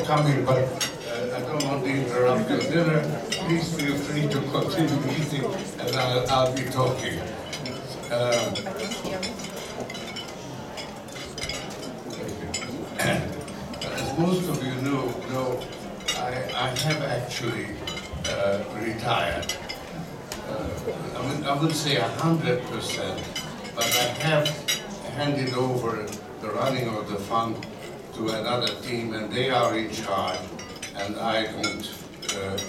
coming, but I don't want to interrupt your dinner. Please feel free to continue eating, and I'll be talking. As most of you know, I have actually retired. I would say 100%, but I have handed over the running of the fund to another team, and they are in charge, and I don't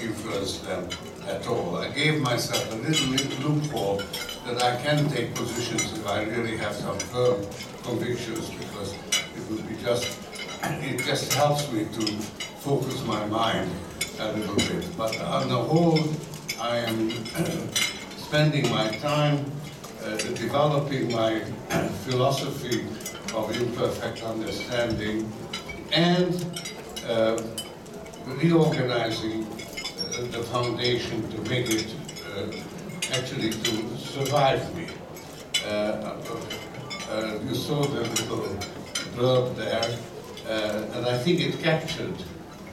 influence them at all. I gave myself a little loophole that I can take positions if I really have some firm convictions, because it just helps me to focus my mind a little bit. But on the whole, I am spending my time developing my philosophy of imperfect understanding and reorganizing the foundation to make it actually to survive me. You saw the little blurb there, and I think it captured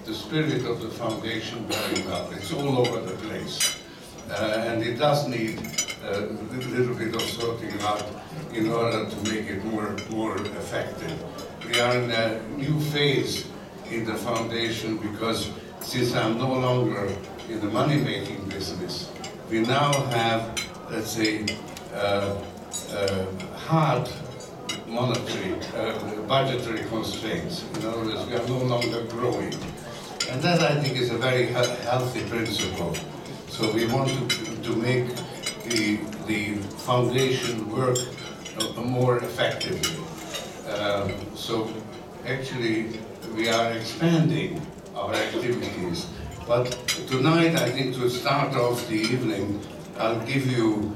the spirit of the foundation very well. It's all over the place, and it does need a little bit of sorting out in order to make it more effective. We are in a new phase in the foundation because since I'm no longer in the money-making business, we now have, let's say, hard monetary, budgetary constraints. In other words, we are no longer growing. And that, I think, is a very healthy principle. So we want to make the foundation work more effectively. So actually, we are expanding our activities. But tonight, I think, to start off the evening, I'll give you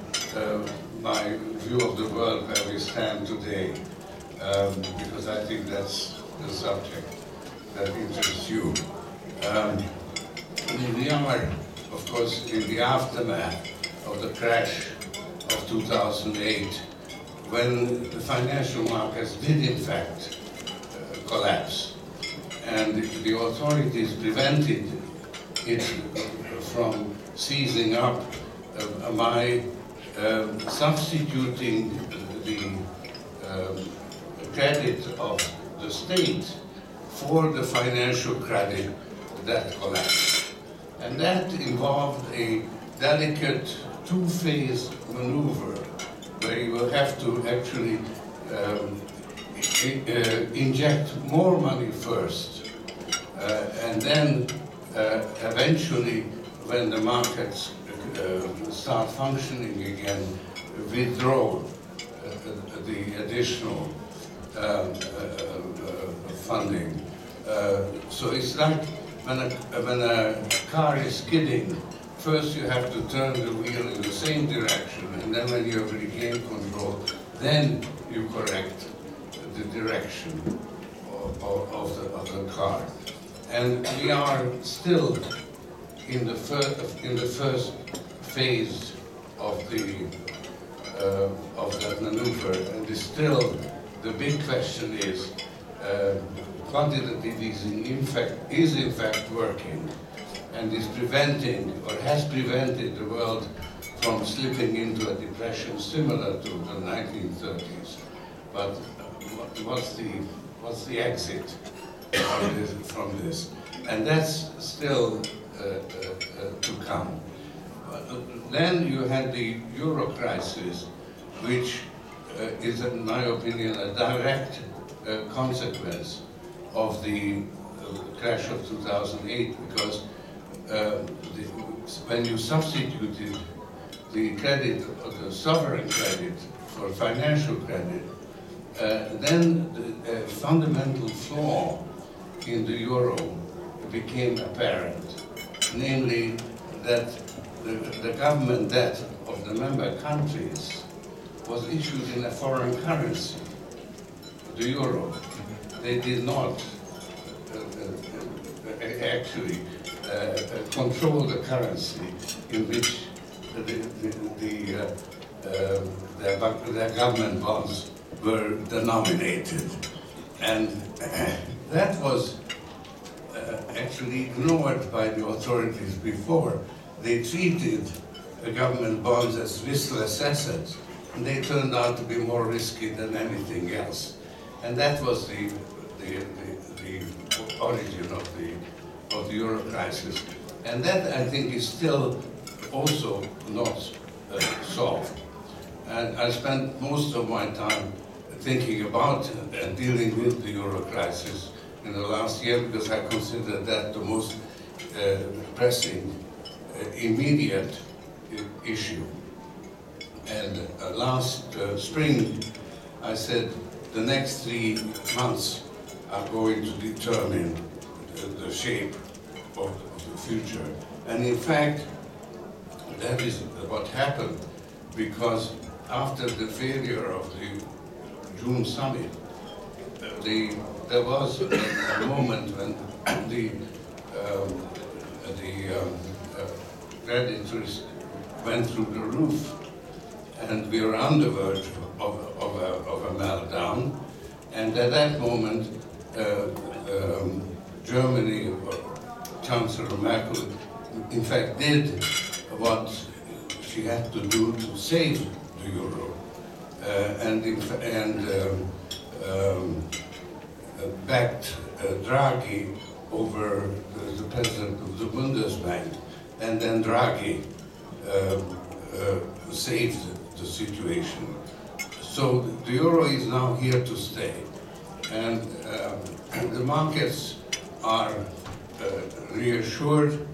my view of the world where we stand today, because I think that's the subject that interests you. We are, of course, in the aftermath of the crash of 2008, when the financial markets did, in fact, collapse. And the authorities prevented it from seizing up by substituting the credit of the state for the financial credit that collapsed. And that involved a delicate two-phase maneuver where you will have to actually inject more money first, and then eventually, when the markets start functioning again, withdraw the additional funding. So it's like when a car is skidding, first you have to turn the wheel in the same direction, and then when you have regained control, then you correct the direction of the car. And we are still in the first phase of that maneuver, and still the big question is quantitative easing is in fact working, and is preventing, or has prevented, the world from slipping into a depression similar to the 1930s. But what's the exit from this? And that's still to come. Then you had the Euro crisis, which is, in my opinion, a direct consequence of the crash of 2008, because when you substituted the credit, or the sovereign credit, for financial credit, then the fundamental flaw in the euro became apparent, namely that the government debt of the member countries was issued in a foreign currency, the euro. They did not actually control the currency in which their government bonds were denominated. And that was actually ignored by the authorities before. They treated government bonds as riskless assets, and they turned out to be more risky than anything else. And that was the origin of the euro crisis. And that, I think, is still also not solved. And I spent most of my time thinking about and dealing with the euro crisis in the last year, because I consider that the most pressing, immediate issue. And last spring, I said the next 3 months are going to determine the shape of the future. And in fact, that is what happened, because after the failure of the June summit, there was a moment when the creditors went through the roof, and we were on the verge of a meltdown. And at that moment, Germany, Chancellor Merkel, in fact, did what she had to do to save the euro, backed Draghi over the president of the Bundesbank, and then Draghi saved the situation. So the euro is now here to stay, and the markets are reassured.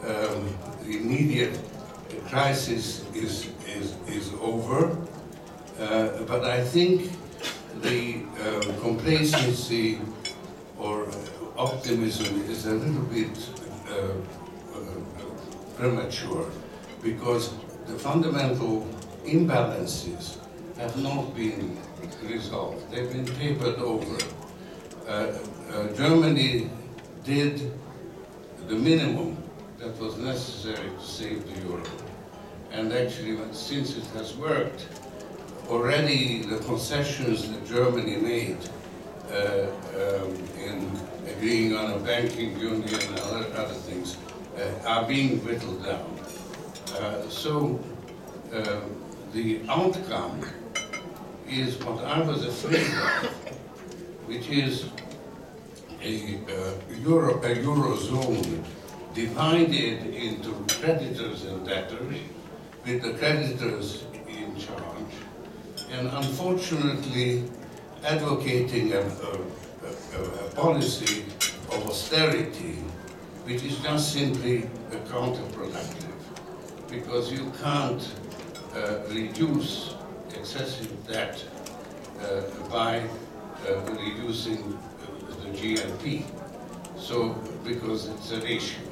The immediate crisis is over, but I think the complacency or optimism is a little bit premature, because the fundamental imbalances have not been resolved. They've been papered over. Germany did the minimum that was necessary to save the euro. And actually, since it has worked, already the concessions that Germany made in agreeing on a banking union and other things are being whittled down. So the outcome is what I was afraid of, which is a eurozone divided into creditors and debtors, with the creditors in charge, and unfortunately advocating a policy of austerity, which is just simply counterproductive, because you can't reduce excessive debt by reducing the GNP. So, because it's a ratio.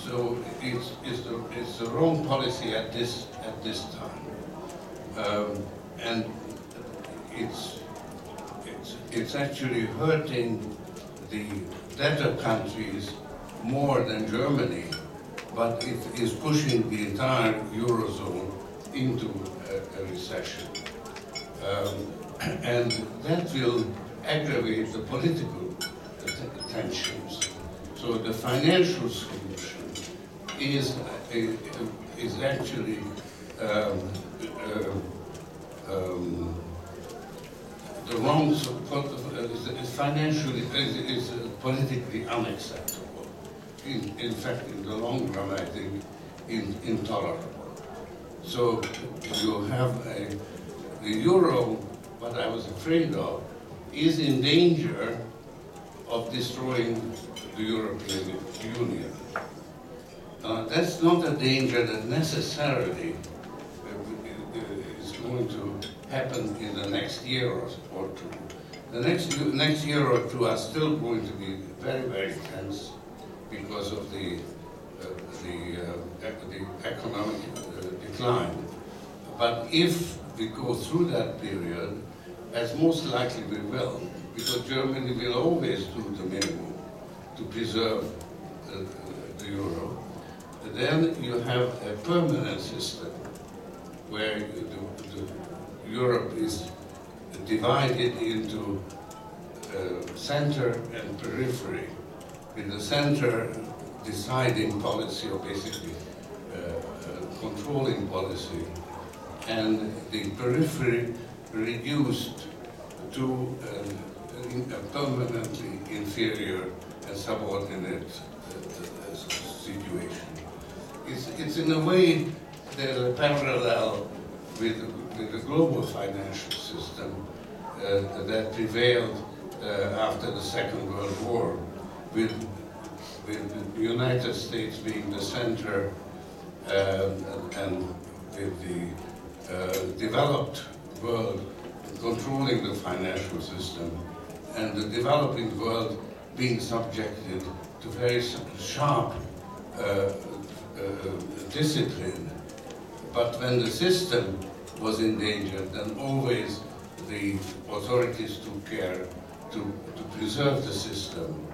So it's the wrong policy at this time, and it's actually hurting the debtor countries more than Germany, but it is pushing the entire eurozone into a recession, and that will aggravate the political tensions. So the financial solution is actually the wrong, financially is politically unacceptable. In fact, in the long run, I think, intolerable. So you have the euro, what I was afraid of, is in danger of destroying the European Union. That's not a danger that necessarily is going to happen in the next year or two. The next year or two are still going to be very, very tense because of the economic decline. But if we go through that period, as most likely we will, because Germany will always do the minimum to preserve the euro, then you have a permanent system where Europe is divided into center and periphery, with the center deciding policy, or basically controlling policy, and the periphery reduced to a permanently inferior and subordinate situation. It's in a way there's a parallel with the global financial system that prevailed after the Second World War, with the United States being the center and with the developed world controlling the financial system, and the developing world being subjected to very sharp discipline. But when the system was in danger, then always the authorities took care to preserve the system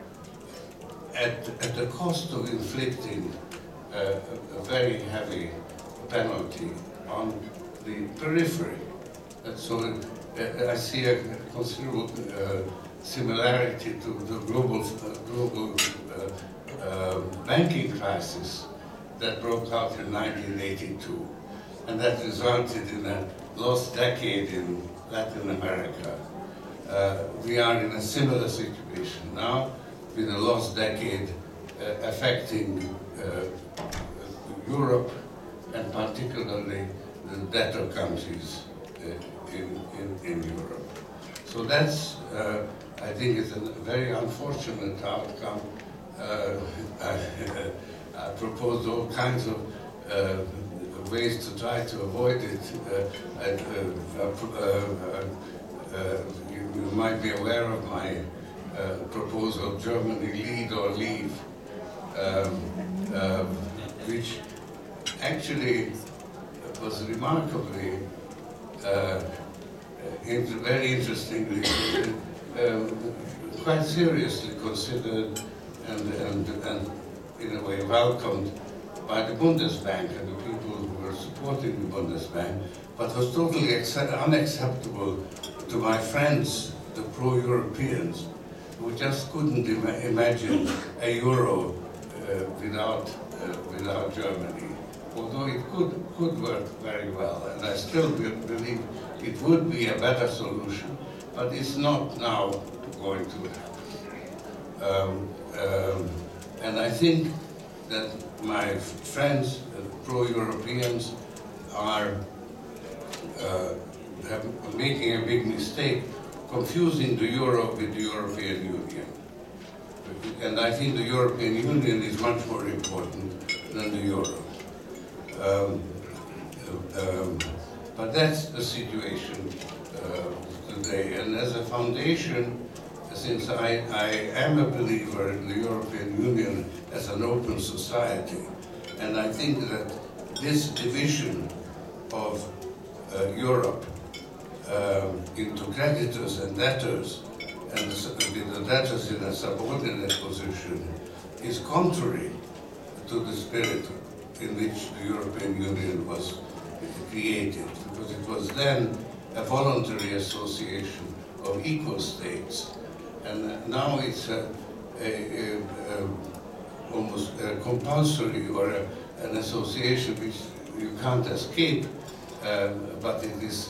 at the cost of inflicting a very heavy penalty on the periphery. And so I see a considerable similarity to the global banking crisis that broke out in 1982, and that resulted in a lost decade in Latin America. We are in a similar situation now, with a lost decade affecting Europe, and particularly the debtor countries in Europe. So that's, I think, is a very unfortunate outcome. I proposed all kinds of ways to try to avoid it. You might be aware of my proposal, Germany lead or leave, which actually was remarkably, very interestingly, quite seriously considered and in a way welcomed by the Bundesbank and the people who were supporting the Bundesbank, but was totally unacceptable to my friends, the pro-Europeans, who just couldn't imagine a euro without Germany. Although it could work very well, and I still believe it would be a better solution, but it's not now going to happen. And I think that my friends, pro-Europeans, are making a big mistake, confusing the euro with the European Union. And I think the European Union is much more important than the euro. But that's the situation today. And as a foundation, since I am a believer in the European Union as an open society, and I think that this division of Europe into creditors and debtors, and with the debtors in a subordinate position, is contrary to the spirit in which the European Union was created, because it was then a voluntary association of equal states, and now it's almost compulsory, or an association which you can't escape, but it is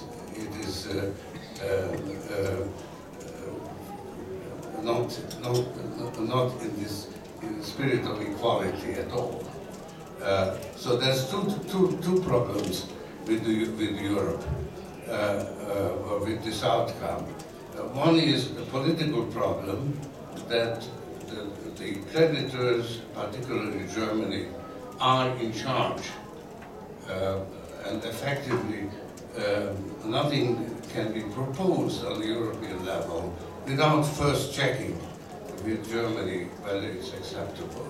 not in the spirit of equality at all. So there's two problems with Europe, or with this outcome. One is a political problem, that the creditors, particularly Germany, are in charge, and effectively nothing can be proposed on the European level without first checking with Germany whether it's acceptable.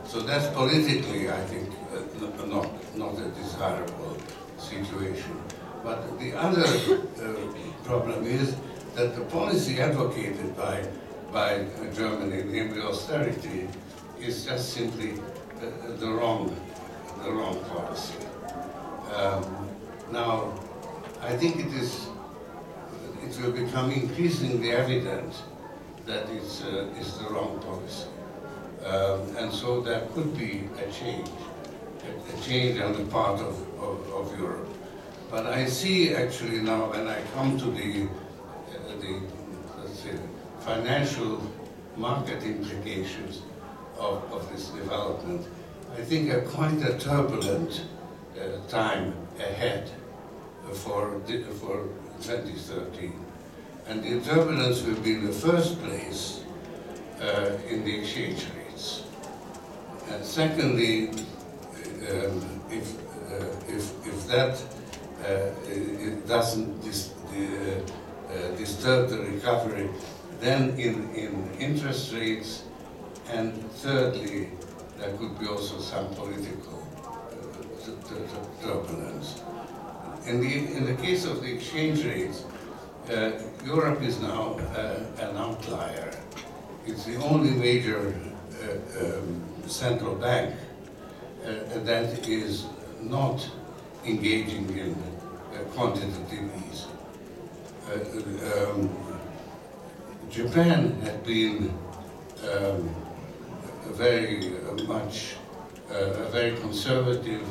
So that's politically, I think, not a desirable situation. But the other problem is that the policy advocated by Germany, namely austerity, is just simply the wrong policy. Now, I think it is it will become increasingly evident that it's the wrong policy. And so there could be a change on the part of Europe. But I see actually now, when I come to the let's say, financial market implications of this development, I think quite a turbulent time ahead for 2013. And the turbulence will be in the first place in the exchange rates. And secondly, if that it doesn't disturb the recovery, then in interest rates, and thirdly, there could be also some political turbulence. In the case of the exchange rates, Europe is now an outlier. It's the only major central bank that is not engaging in quantitative easing. Japan had been very conservative,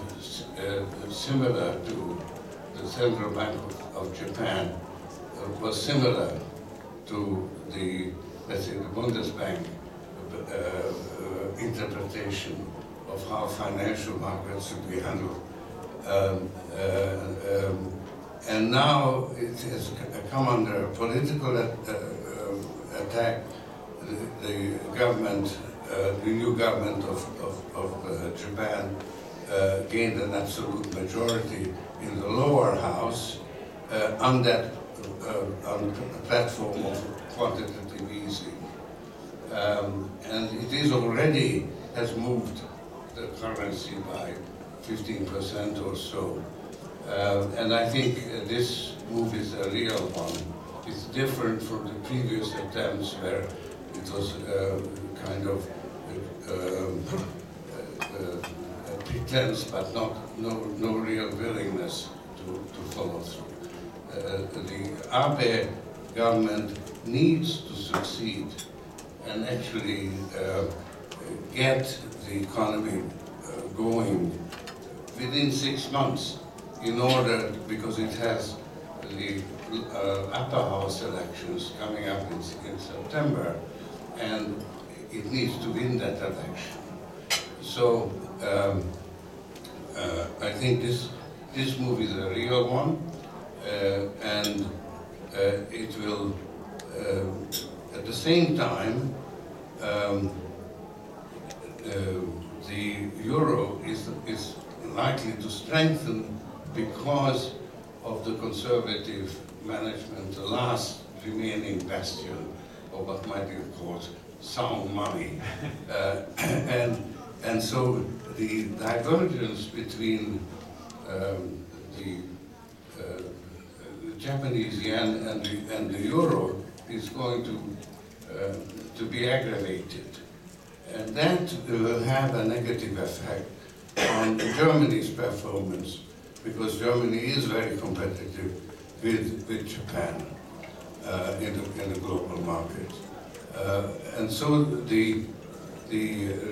similar to the Central Bank of Japan, was similar to the, let's say, the Bundesbank interpretation of how financial markets should be handled. And now it has come under political attack. The government, the new government of Japan gained an absolute majority in the lower house on that on a platform of quantitative easing. And it is already has moved the currency by 15% or so. And I think this move is a real one. It's different from the previous attempts where it was kind of a pretense, but no real willingness to follow through. The Abe government needs to succeed and actually get the economy going within 6 months, in order, because it has the upper house elections coming up in September, and it needs to win that election. So I think this move is a real one, and it will, at the same time, the euro is likely to strengthen because of the conservative management, the last remaining bastion of what might be called sound money. And so the divergence between the Japanese yen and the euro is going to be aggravated. And that will have a negative effect on Germany's performance, because Germany is very competitive with Japan in the global market. And so the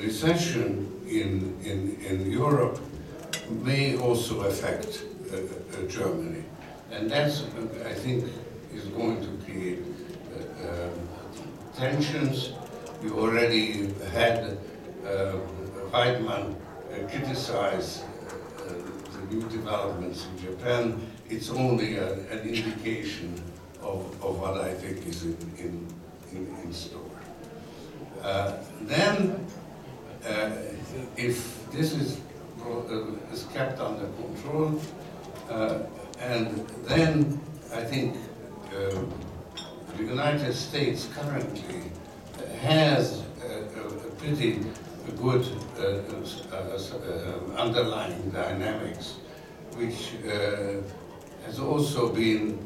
recession in Europe may also affect Germany. And that's, I think, is going to create tensions. We already had Weidmann criticize the new developments in Japan. It's only an indication of what I think is in store. Then, if this is kept under control, and then I think the United States currently has a pretty good underlying dynamics, which has also been,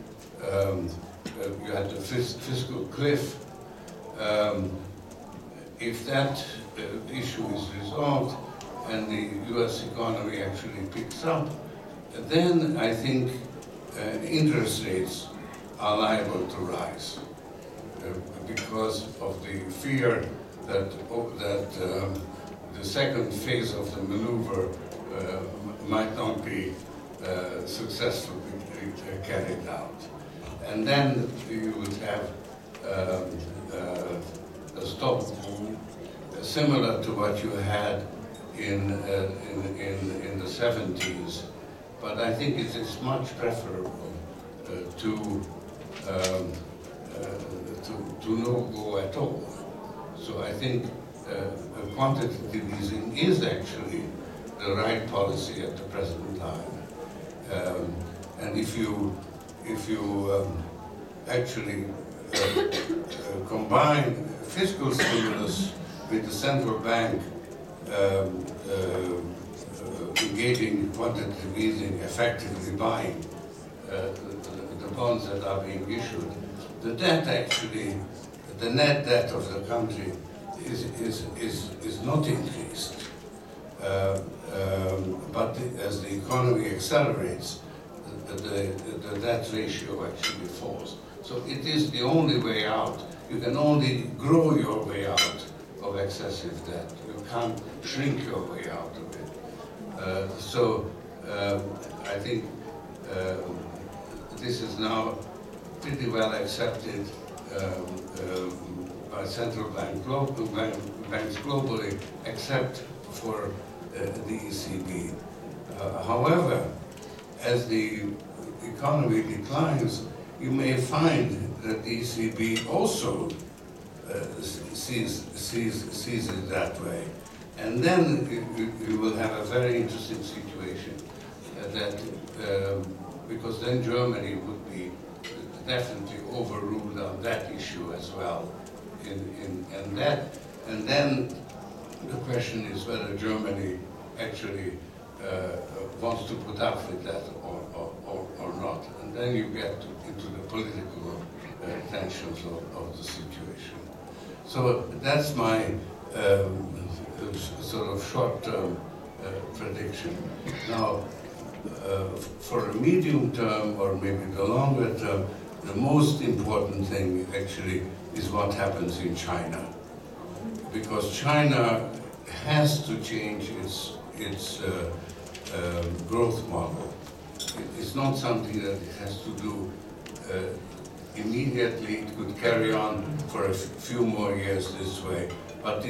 you had the fiscal cliff. If that issue is resolved and the US economy actually picks up, then I think interest rates are liable to rise because of the fear that the second phase of the maneuver might not be successfully carried out. And then you would have a stop similar to what you had in the 70s, but I think it is much preferable to no go at all. So I think quantitative easing is actually the right policy at the present time. And if you actually combine fiscal stimulus with the central bank engaging quantitative easing, effectively buying the bonds that are being issued, the debt actually, the net debt of the country is not increased. But as the economy accelerates, the debt ratio actually falls. So it is the only way out. You can only grow your way out of excessive debt. You can't shrink your way out of it. I think this is now pretty well accepted by central banks globally, except for the ECB. However, as the economy declines, you may find that the ECB also sees it that way. And then you will have a very interesting situation because then Germany would be definitely overruled on that issue as well. And then the question is whether Germany actually wants to put up with that or not. And then you get into the political tensions of the situation. So that's my sort of short-term prediction. Now, for a medium term or maybe the longer term, the most important thing actually is what happens in China. Because China has to change its growth model. It's not something that it has to do immediately. It could carry on for a few more years this way, but